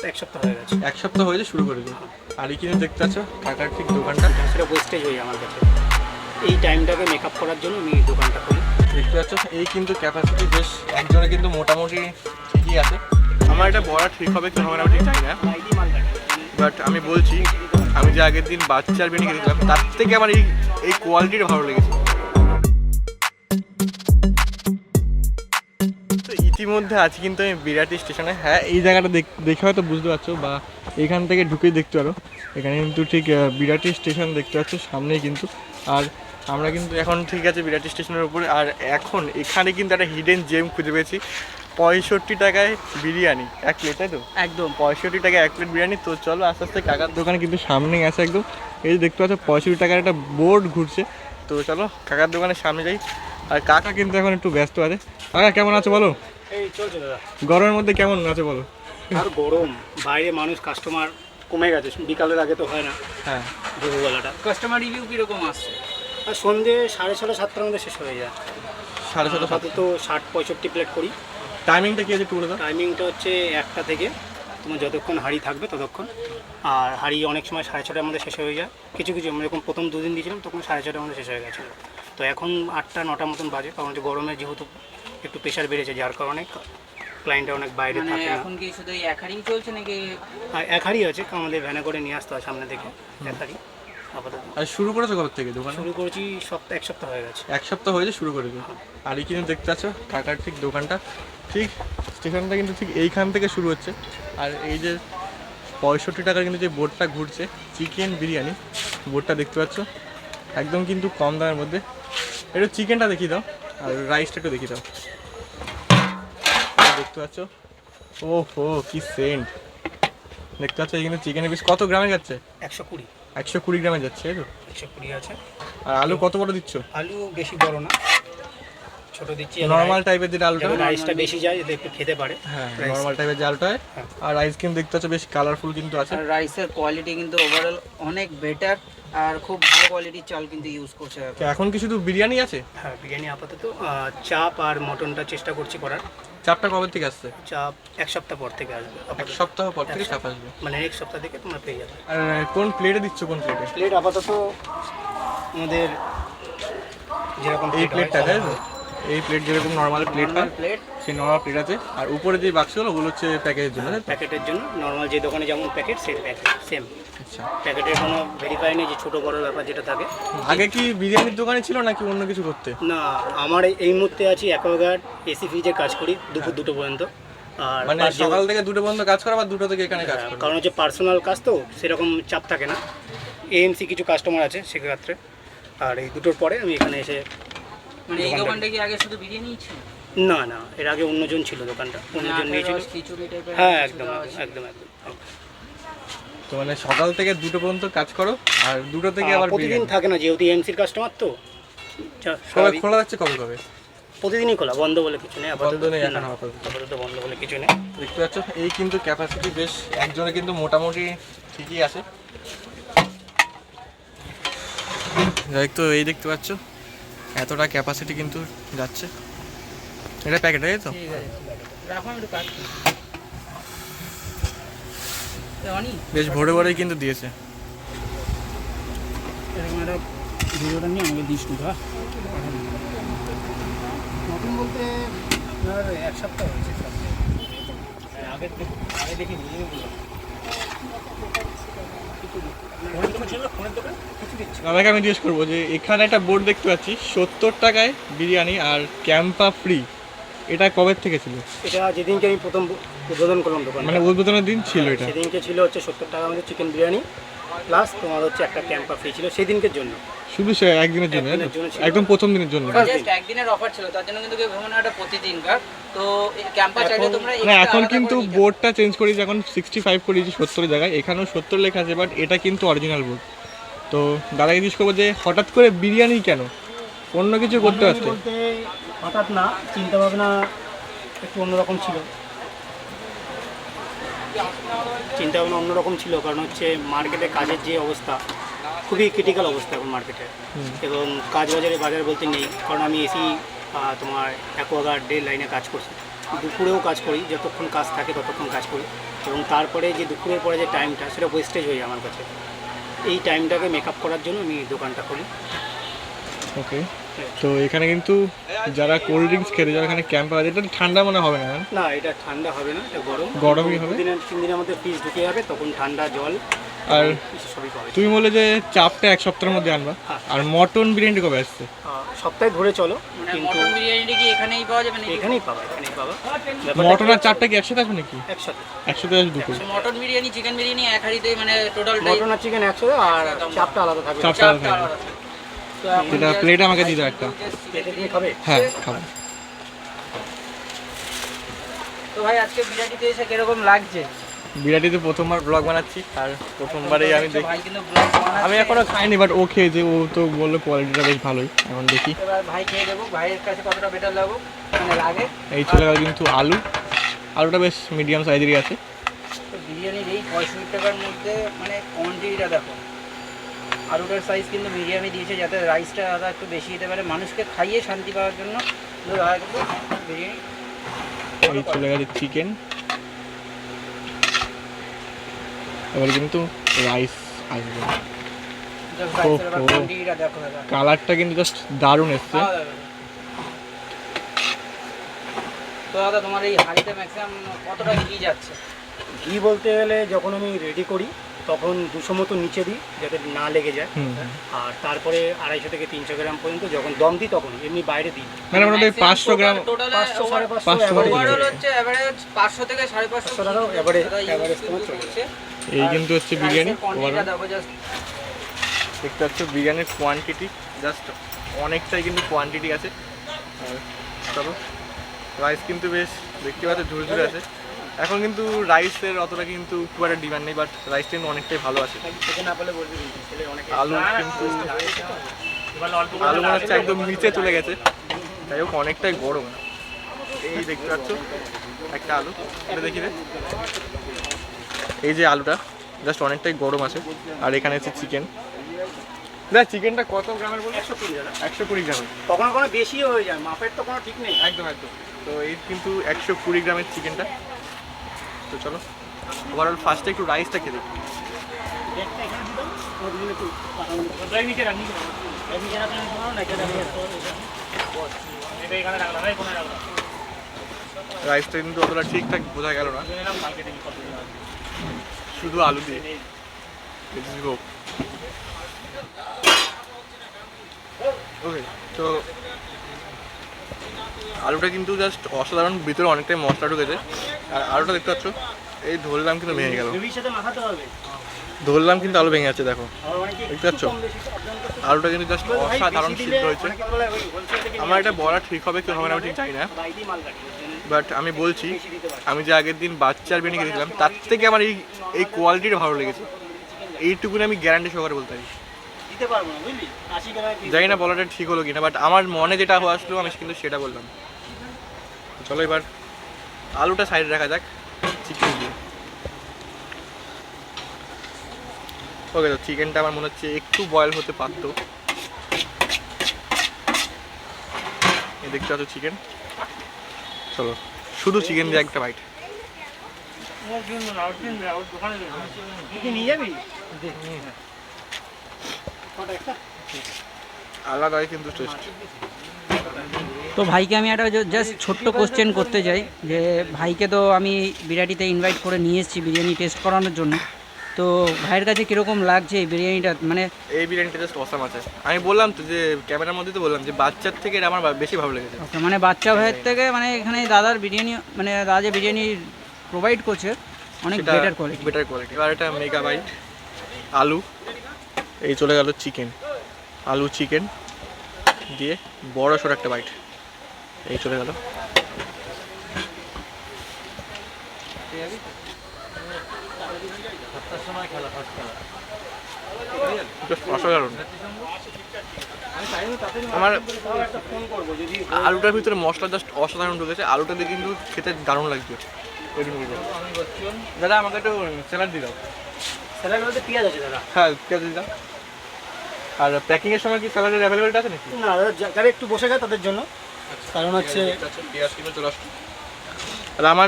এক সপ্তাহ হয়ে গেছে। এক সপ্তাহ হয়েছে শুরু করেছি। আর এখানে দেখতে পাচ্ছ কাকার ঠিক দোকানটা, সেটা ওয়েস্টেজ হয়ে যায় আমার কাছে। এই টাইমটাকে মেকআপ করার জন্য আমি দোকানটা খুলি। দেখতে পাচ্ছ এই কিন্তু ক্যাপাসিটি বেশ একজনে কিন্তু মোটামুটি ঠিকই আছে। আমার এটা বলা ঠিক হবে কি হবে না আমি ঠিক জানি না, বাট আমি বলছি আমি যে আগের দিন বাচ্চার বিরিয়ানি খেয়েছিলাম তার থেকে আমার এই কোয়ালিটিটা ভালো লেগেছে। তো ইতিমধ্যে আছি কিন্তু আমি বিরাটি স্টেশনে। হ্যাঁ, এই জায়গাটা দেখে হয়তো বুঝতে পারছো বা এখান থেকে ঢুকেই দেখতে পারো, এখানে কিন্তু ঠিক বিরাটি স্টেশন দেখতে পাচ্ছ সামনেই কিন্তু। আর আমরা কিন্তু এখন ঠিক আছে বিরাটি স্টেশনের উপরে। আর এখন এখানে কিন্তু একটা হিডেন জেম খুঁজে পেয়েছি, 65 টাকায় বিরিয়ানি এক প্লেট, তাই তো? একদম 65 টাকায় এক প্লেট বিরিয়ানি। তো চলো আস্তে আস্তে কাকার দোকানে কিন্তু সামনেই আছে একদম, এই যে দেখতে পাচ্ছ 65 টাকার একটা বোর্ড ঘুরছে। তো চলো কাকার দোকানের সামনে যাই। আর কাকা কিন্তু এখন একটু ব্যস্ত আছে। কাকা কেমন আছো বলো? এই চলছে দাদা। গরমের মধ্যে কেমন আছে বলো? আর গরম, বাইরে মানুষ কাস্টমার কমে গেছে, বিকালের আগে তো হয় না। হ্যাঁ, দুপুরবেলাটা কাস্টমার রিভিউ কীরকম আসছে? আর সন্ধ্যে 6:30 7টার মধ্যে শেষ হয়ে যায়। 7:30 আপাতত 60-65 প্লেট করি। টাইমিংটা কি আছে একটু বলে দাও? টাইমিংটা হচ্ছে 1টা থেকে, তোমার যতক্ষণ হাঁড়ি থাকবে ততক্ষণ। আর হাঁড়ি অনেক সময় 6:30টার মধ্যে শেষ হয়ে যায়। কিছু কিছু আমি যখন প্রথম 2 দিন দিয়েছিলাম তখন 6:30টার মধ্যে শেষ হয়ে গেছিলো। তো এখন 8টা 9টার মতন বাজে, কারণ হচ্ছে গরমে যেহেতু একটু প্রেশার বেড়েছে, যার কারণে ক্লায়েন্টরা অনেক বাইরে থাকে না। এখন কি শুধু এই এক হাঁড়ি চলছে নাকি? আর এক হাঁড়ি আছে, আমাদের ভ্যানে করে নিয়ে আসতে হয় সামনে থেকে এক হাঁড়ি আপাতত। আর শুরু করেছো কবে থেকে দোকান? শুরু করেছি এক সপ্তাহ হয়ে গেছে। এক সপ্তাহ হয়েছে শুরু করেছি। আর এখানে দেখতে পাচ্ছ কাকার ঠিক দোকানটা, ঠিক স্টেশনটা কিন্তু ঠিক এইখান থেকে শুরু হচ্ছে। আর এই যে 65 টাকার কিন্তু যে বোর্ডটা ঘুরছে চিকেন বিরিয়ানি, বোর্ডটা দেখতে পাচ্ছ একদম কিন্তু কম দামের মধ্যে। একটু চিকেনটা দেখিয়ে দাও আর রাইসটা একটু দেখিয়ে দাও। দেখতে পাচ্ছ ও হো কি সেন্ট। দেখতে পাচ্ছ এই কিন্তু চিকেনের পিস কত গ্রামে যাচ্ছে? 120 120 গ্রামে যাচ্ছে, তাই তো? 120 আছে। আর আলু কত বড় দিচ্ছ? আলু বেশি বড় না, ছোট দিচ্ছি। নর্মাল টাইপের যেটা আলুটা, রাইসটা বেশি যায় যাতে একটু খেতে পারে। হ্যাঁ নর্মাল টাইপের যে আলুটা হয়। হ্যাঁ। আর রাইস কিন্তু দেখতে পাচ্ছ বেশ কালারফুল কিন্তু আছে। আর রাইসের কোয়ালিটি কিন্তু ওভারঅল অনেক বেটার, আর খুব ভালো কোয়ালিটির চাল কিন্তু ইউজ করছে। তো এখন কি শুধু বিরিয়ানি আছে? হ্যাঁ, বিরিয়ানি আপাতত। চাপ আর মটনটা চেষ্টা করছি করার। চাপটা কবে থেকে আসছে? চাপ এক সপ্তাহ পর থেকে আসবে। এক সপ্তাহ পর থেকে চাপ আসবে। মানে এক সপ্তাহ থেকে তোমরা পেয়ে যাবে। আর কোন প্লেটে দিচ্ছ, কোন প্লেটে? প্লেট আপাতত আমাদের যেরকম এই প্লেটটা, তাই তো? এই প্লেট যেরকম নর্মাল প্লেট হয় প্লেট সেই নর্মাল প্লেট আছে। আর উপরে যে বাক্সগুলো ওগুলো হচ্ছে প্যাকেজের জন্য, তাই তো? প্যাকেটের জন্য নর্মাল যে দোকানে যেমন প্যাকেট সেই প্যাকেট সেম। আচ্ছা, প্যাকেটের কোনো ভেরিফাই নেই যে ছোটো বড় ব্যাপার যেটা থাকে। আগে কি বিরিয়ানির দোকানে ছিল নাকি অন্য কিছু করতে? না, আমার এই মুহূর্তে আছি অ্যাকোয়াগার্ড এসি ফ্রিজের কাজ করি দুপুর 2টো পর্যন্ত। আর মানে সকাল থেকে 2টো পর্যন্ত কাজ করা বা 2টো থেকে এখানে কাজ করা? কারণ হচ্ছে পার্সোনাল কাজ তো সেরকম চাপ থাকে না। এএমসি কিছু কাস্টমার আছে সেক্ষেত্রে। আর এই 2টোর পরে আমি এখানে এসে। মানে এই দোকানটা কি আগে শুধু বিরিয়ানি ছিল? না না, এর আগে অন্যজন ছিল দোকানটা, অন্যজন নিয়েছিল। খিচুড়ি টাইপের? হ্যাঁ একদম একদম একদম। তো মানে সকাল থেকে 2টো পর্যন্ত কাজ করো আর 2টো থেকে আবার প্রতিদিন থাকে না, যেহেতু এএমসির কাস্টমার তো। কবে খোলা যাচ্ছে, কবে কবে? প্রতিদিনই খোলা, বন্ধ বলে কিছু নেই বন্ধ নেই এখন না, আপাতত। আপাতত বন্ধ বলে কিছু নেই। দেখতে পাচ্ছ এই কিন্তু ক্যাপাসিটি বেশ একজনে কিন্তু মোটামুটি ঠিকই আছে। যাই তো এই দেখতে পাচ্ছ এতটা ক্যাপাসিটি কিন্তু যাচ্ছে। এটা প্যাকেট, তাই তো? ঠিক আছে, রাখো আমি একটু কাজ করি। অনি বেশ ভোরে ভোরেই কিন্তু দিয়েছে। এরকম একটা ভিডিওটা নিয়ে আমাকে দিস টু। নতুন বলতে আপনার এক সপ্তাহ হয়েছে। আগে দেখি নিয়ে বললাম দাদাকে আমি জিজ্ঞেস করবো যে এখানে একটা বোর্ড দেখতে পাচ্ছি 70 টাকায় বিরিয়ানি আর ক্যাম্পা ফ্রি, এটা কবে থেকে ছিল? এটা যেদিনকে আমি প্রথম উদ্বোধন করলাম দোকান, মানে উদ্বোধনের দিন ছিল এটা? সেদিনকে ছিল হচ্ছে 70 টাকা আমাদের চিকেন বিরিয়ানি প্লাস তোমার হচ্ছে একটা ক্যাম্পা ফ্রি ছিল সেদিনকের জন্য। শুধু সে একদিনের জন্য, একদিনের জন্য ছিল। একদম প্রথম দিনের জন্য? জাস্ট একদিনের অফার ছিল, তার জন্য কিন্তু কেউ ভেবো না এটা প্রতিদিনকার। তো ক্যাম্পা চাইলে তোমরা না এখন কিন্তু বোর্ডটা চেঞ্জ করেছি, এখন 65 করেছি 70 জায়গায়, এখানেও 70 লেখা আছে, বাট এটা কিন্তু অরিজিনাল বোর্ড। তো দাদাকে জিজ্ঞেস করবো যে হঠাৎ করে বিরিয়ানি কেন, অন্য কিছু করতে পারতে? বলতে হঠাৎ না, চিন্তা ভাবনা একটু অন্যরকম ছিল। চিন্তা ভাবনা অন্যরকম ছিল কারণ হচ্ছে মার্কেটে কাজের যে অবস্থা, খুবই ক্রিটিক্যাল অবস্থা এখন মার্কেটে। এবং বাজার বলতে নেই, কারণ আমি এসি তোমার অ্যাকোয়াগার্ডের লাইনে কাজ করছি, দুপুরেও কাজ করি, যতক্ষণ কাজ থাকে ততক্ষণ কাজ করি। এবং তারপরে যে দুপুরের পরে যে টাইমটা সেটা ওয়েস্টেজ হয়ে যায় আমার কাছে। এই টাইমটাকে মেকআপ করার জন্য আমি দোকানটা খুলি। ওকে, তো এখানে কিন্তু যারা কোল্ড ড্রিঙ্কস খেতে যারা এখানে ক্যাম্প আছে, এটা ঠান্ডা মনে হবে না? না, এটা ঠান্ডা হবে না, এটা গরমই হবে। 3 দিনের মধ্যে ফ্রিজ ঢুকে যাবে, তখন ঠান্ডা জল আর সবই পাবে। তুমি বলে যে চাপটা 1 সপ্তাহের মধ্যে আনবা, হ্যাঁ। আর মটন বিরিয়ানি কবে আসছে? সপ্তাহে ধরে চলো, মানে কিন্তু মটন বিরিয়ানিটা কি এখানেই পাওয়া যাবে নাকি? এখানেই পাবা, এখানেই পাবা। মটন আর চাপটা কি একসাথে আসবে নাকি? একসাথে। একসাথে আসবে দুটো? মটন বিরিয়ানি চিকেন বিরিয়ানি এক হাঁড়িতে মানে টোটালটাই মটন আর চিকেন একসাথে, আর চাপটা আলাদা থাকবে। চাপটা আলাদা থাকবে। তো এখন এটা just প্লেট আমাকে দিয়ে দাও একটা। এটা দিয়ে খাবে? হ্যাঁ, খাবো। তো ভাই আজকে বিরিয়ানিতে এসে কিরকম লাগছে? বিরাটিতে প্রথমবার ব্লগ বানাচ্ছি, আর প্রথমবারেই আমি দেখি। ভাই কিন্তু ব্লগ বানাচ্ছে। আমি এখনো খাইনি, বাট ও খেয়েছে, ও তো বললো কোয়ালিটিটা বেশ ভালোই। এখন দেখি। এবার ভাই খেয়ে দেবো, ভাইয়ের কাছে কতটা বেটার লাগবো মানে লাগে। এই চলে গেল কিন্তু আলুটা বেশ মিডিয়াম সাইজেরই আছে। তো বিরিয়ানির এই 65 টাকার মধ্যে মানে কোয়ান্টিটিটা দেখো, আলুটার সাইজ কিন্তু মিডিয়ামে দিয়েছে, যাতে রাইসটা আদা একটু বেশি দিতে পারে, মানুষকে খাইয়ে শান্তি পাওয়ার জন্য। কিন্তু বিরিয়ানি এই চলে গেছে চিকেন, এবার কিন্তু রাইস আসবে। just রাইসের এবার ওহো। কোয়ান্টিটিটা দেখো দাদা। কালারটা কিন্তু জাস্ট দারুণ এসছে। খাওয়া দাওয়া করো। তো দাদা তোমার এই হাঁড়িতে ম্যাক্সিমাম কতটা ঘি যাচ্ছে? ঘি বলতে গেলে যখন আমি রেডি করি তখন 200 মতো নিচে দিই, যাতে না লেগে যায়। হুম, আর তারপরে 250 থেকে 300 গ্রাম পর্যন্ত যখন দম দিই তখন এমনি বাইরে দিই। মানে মোটামুটি 500 গ্রাম। 500 500 550 করে ওভারঅল হচ্ছে এভারেজ 500 থেকে 550 টাকাও average তোমার চলে হচ্ছে। এই কিন্তু হচ্ছে বিরিয়ানি। কোয়ান্টিটিটা দেখো জাস্ট। দেখতে পাচ্ছ বিরিয়ানির কোয়ান্টিটি জাস্ট অনেকটাই কিন্তু কোয়ান্টিটি আছে। আর চলো, রাইস কিন্তু বেশ দেখতে পাচ্ছ ঝুরঝুরে আছে। এখন কিন্তু রাইসের অতটা কিন্তু খুব একটা ডিমান্ড নেই, বাট রাইসটা কিন্তু অনেকটাই ভালো আছে। খেতে না পেলে বলবি, ছেলে অনেকে আলু কিন্তু আলু মনে হচ্ছে একদম নিচে চলে গেছে, যাই হোক অনেকটাই গরম। এই দেখতে পাচ্ছ একটা আলু, এটা দেখি রে। এই যে আলুটা জাস্ট অনেকটাই গরম আছে। আর এখানে হচ্ছে চিকেন। না, চিকেনটা কত গ্রামের বলবো? 120 টাকা। 120 গ্রামের। কখনো কখনো বেশিও হয়ে যায়, মাপের তো কোনো ঠিক নেই। একদম একদম। তো এই কিন্তু 120 গ্রামের চিকেনটা। তো চলো ওভারঅল ফার্স্টে একটু রাইসটা খেয়ে দেখি। একটা এখানে দিলাম, ওর দিলে একটু পাতাগুলো নিচে রাখ, নিচে রাখ। নিচে রাখলে আমি বললাম না, এটা এখানে রাখলাম, এই কোণে রাখলাম। রাইসটা কিন্তু অতটা ঠিকঠাক বোঝা গেল না, শুধু আলু দিয়ে। ওকে, তো আলুটা কিন্তু জাস্ট অসাধারণ, ভিতরে অনেকটাই মশলা ঢুকেছে। আর আলুটা দেখতে পাচ্ছ, এই ধরলাম কিন্তু ভেঙে গেল। গ্রেভির সাথে মাখাতে হবে। ধরলাম কিন্তু আলু ভেঙে যাচ্ছে, দেখো আর অনেকে দেখতে পাচ্ছ? কম বেশি তো আপনাদের তো আলুটা কিন্তু জাস্ট ভাই অসাধারণ বেশি দিলে সিদ্ধ হয়েছে। অনেকে বলে ওই wholesale থেকে আমার নিয়ে এটা বলা ঠিক হবে কি হবে না আমি ঠিক জানি না, বাইরেই মাল কাটি, বাট আমি বলছি বেশি দিতে পারে। আমি যে আগের দিন বাচ্চার বিরিয়ানি খেয়েছিলাম তার থেকে আমার এই কোয়ালিটিটা ভালো লেগেছে। এইটুকুনি আমি গ্যারান্টি সহকারে বলতে পারি। দিতে পারবো না, বুঝলি? 80 টাকায় piece জানি না বলাটা ঠিক হলো কিনা, বাট আমার মনে যেটা আসলো আমি কিন্তু সেটা বললাম। চলো এবার আলুটা সাইডে রাখা যাক, চিকেন দিয়ে। ওকে, তো চিকেনটা আমার মনে হচ্ছে একটু বয়েল হতে পারতো। এই দেখতে পাচ্ছ চিকেন। চলো শুধু চিকেন দিয়ে একটা বাইট। তুই কি নিয়ে যাবি? কটা একটা? আলাদাই কিন্তু টেস্ট। তো ভাইকে আমি একটা জাস্ট ছোট্ট কোশ্চেন করতে চাই, যে ভাইকে তো আমি বিরিয়ানিতে ইনভাইট করে নিয়ে এসেছি বিরিয়ানি টেস্ট করানোর জন্য। তো ভাইয়ের কাছে কীরকম লাগছে এই বিরিয়ানিটা? মানে এই বিরিয়ানিটা জাস্ট অসাম আছে। আমি বললাম তো যে ক্যামেরার মধ্যে তো বললাম যে বাচ্চার থেকে এটা আমার বেশি ভালো লেগেছে। ওকে, মানে বাচ্চা ভাইয়ের থেকে মানে এখানে দাদার বিরিয়ানি, মানে দাদা যে বিরিয়ানি প্রোভাইড করছে অনেক বেটার কোয়ালিটি। Better quality. এবার এটা মেগা বাইট আলু, এই চলে গেল চিকেন, আলু চিকেন দিয়ে বড় সড়ো একটা বাইট, এই চলে গেল। অসাধারণ। আমার একটা ফোন করবো যদি আলুটার ভিতরে মশলা জাস্ট অসাধারণ ঢুকেছে। আলুটা দিয়ে কিন্তু খেতে দারুণ লাগবে। দাদা আমাকে একটু স্যালাড দিয়ে দাও। স্যালাডের মধ্যে পেঁয়াজ আছে দাদা। হ্যাঁ, পেঁয়াজ দিয়ে দাও। আর প্যাকিংয়ের সময় কি স্যালাডের অ্যাভেলেবেলটা আছে নাকি? না দাদা, যারা একটু বসে গেছে তাদের জন্য, কারণ হচ্ছে পেঁয়াজ কিন্তু চলে আসছে। আর আমার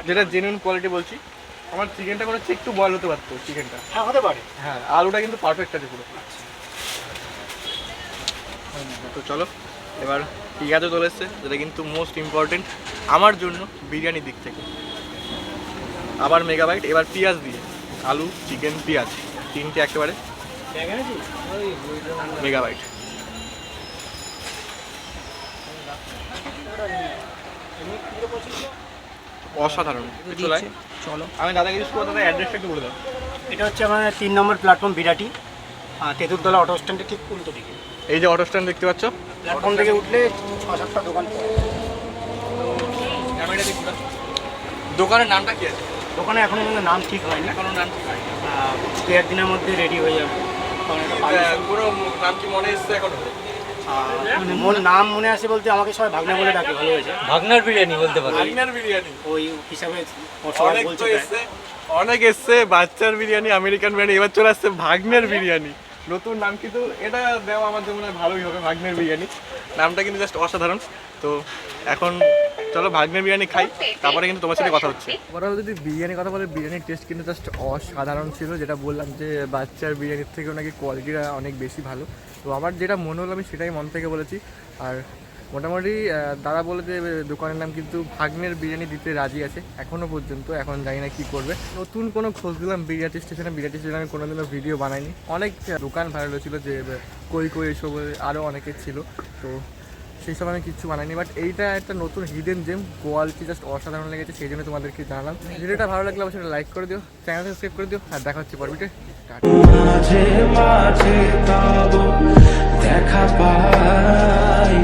যেটা জেনুইন কোয়ালিটি বলছি, আমার চিকেনটা মনে হচ্ছে একটু বয়েল হতে পারতো চিকেনটা। হ্যাঁ হতে পারে। হ্যাঁ আলুটা কিন্তু পারফেক্ট আছে পুরো। তো চলো এবার পেঁয়াজও চলে এসছে, যেটা কিন্তু মোস্ট ইম্পর্টেন্ট আমার জন্য বিরিয়ানির দিক থেকে। আবার মেগাবাইট, এবার পেঁয়াজ দিয়ে আলু চিকেন পেঁয়াজ তিনটে একেবারে মেগাবাইট। অসাধারণ। চলো চলো আমি দাদাকে ইউজ করবো, দাদা অ্যাড্রেসটা একটু বলে দাও। এটা হচ্ছে আমার 3 নম্বর প্ল্যাটফর্ম বিরাটি, তেঁতুলতলা অটো স্ট্যান্ডের ঠিক উল্টো দিকে। এই যে অটো স্ট্যান্ড দেখতে পাচ্ছ, প্ল্যাটফর্ম থেকে উঠলে 6-7টা দোকান পড়ে। ক্যামেরা দেখি না। দোকানের নামটা কি আছে? দোকানে এখনো পর্যন্ত নাম ঠিক হয়নি, এখনো নাম ঠিক হয়নি। 2-1 দিনের মধ্যে রেডি হয়ে যাবে। কারণ এটা পারমিশন। পুরো নাম কি মনে এসছে এখনো? নাম মনে আসে বলতে আমাকে সবাই ভাগনা বলে ডাকে, ভালো হয়েছে। ভাগনার বিরিয়ানি বলতে পারো। ভাগনার বিরিয়ানি ওই হিসাবে সবাই অনেক বলছে তো তাই। এসছে, অনেক এসছে বাচ্চার বিরিয়ানি, আমেরিকান বিরিয়ানি, এবার চলে আসছে ভাগনের বিরিয়ানি। নতুন নাম, কিন্তু এটা দেওয়া আমার জন্য ভালোই হবে। ভাগনের বিরিয়ানি নামটা কিন্তু জাস্ট অসাধারণ। তো এখন চলো ভাগনের বিরিয়ানি খাই, তারপরে কিন্তু তোমার সাথে কথা হচ্ছে। ওভারঅল যদি বিরিয়ানির কথা বলে, বিরিয়ানির টেস্ট কিন্তু জাস্ট অসাধারণ ছিল। যেটা বললাম যে বাচ্চার বিরিয়ানির থেকেও নাকি কোয়ালিটিটা অনেক বেশি ভালো। তো আমার যেটা মনে হলো আমি সেটাই মন থেকে বলেছি। আর মোটামুটি দাদা বলে যে দোকানের নাম কিন্তু ভাগ্নের বিরিয়ানি দিতে রাজি আছে এখনও পর্যন্ত। এখন জানি না কী করবে। নতুন কোনো খোঁজ দিলাম বিরিয়ানি স্টেশনে। বিরিয়ানি স্টেশনে আমি কোনোদিনও ভিডিও বানাইনি। অনেক দোকান ভাইরাল হয়েছিল যে কই কই এসব, আরও অনেকের ছিল। তো সেই সব আমি কিচ্ছু বানাইনি, বাট এইটা একটা নতুন হিডেন জেম, কোয়ালিটি জাস্ট অসাধারণ লেগেছে, সেই জন্য তোমাদেরকে জানালাম। ভিডিওটা ভালো লাগলে অবশ্যই লাইক করে দিও, চ্যানেল সাবস্ক্রাইব করে দিও, আর দেখা হচ্ছে পরবর্তী মাঝে মাঝে তব দেখা পাই।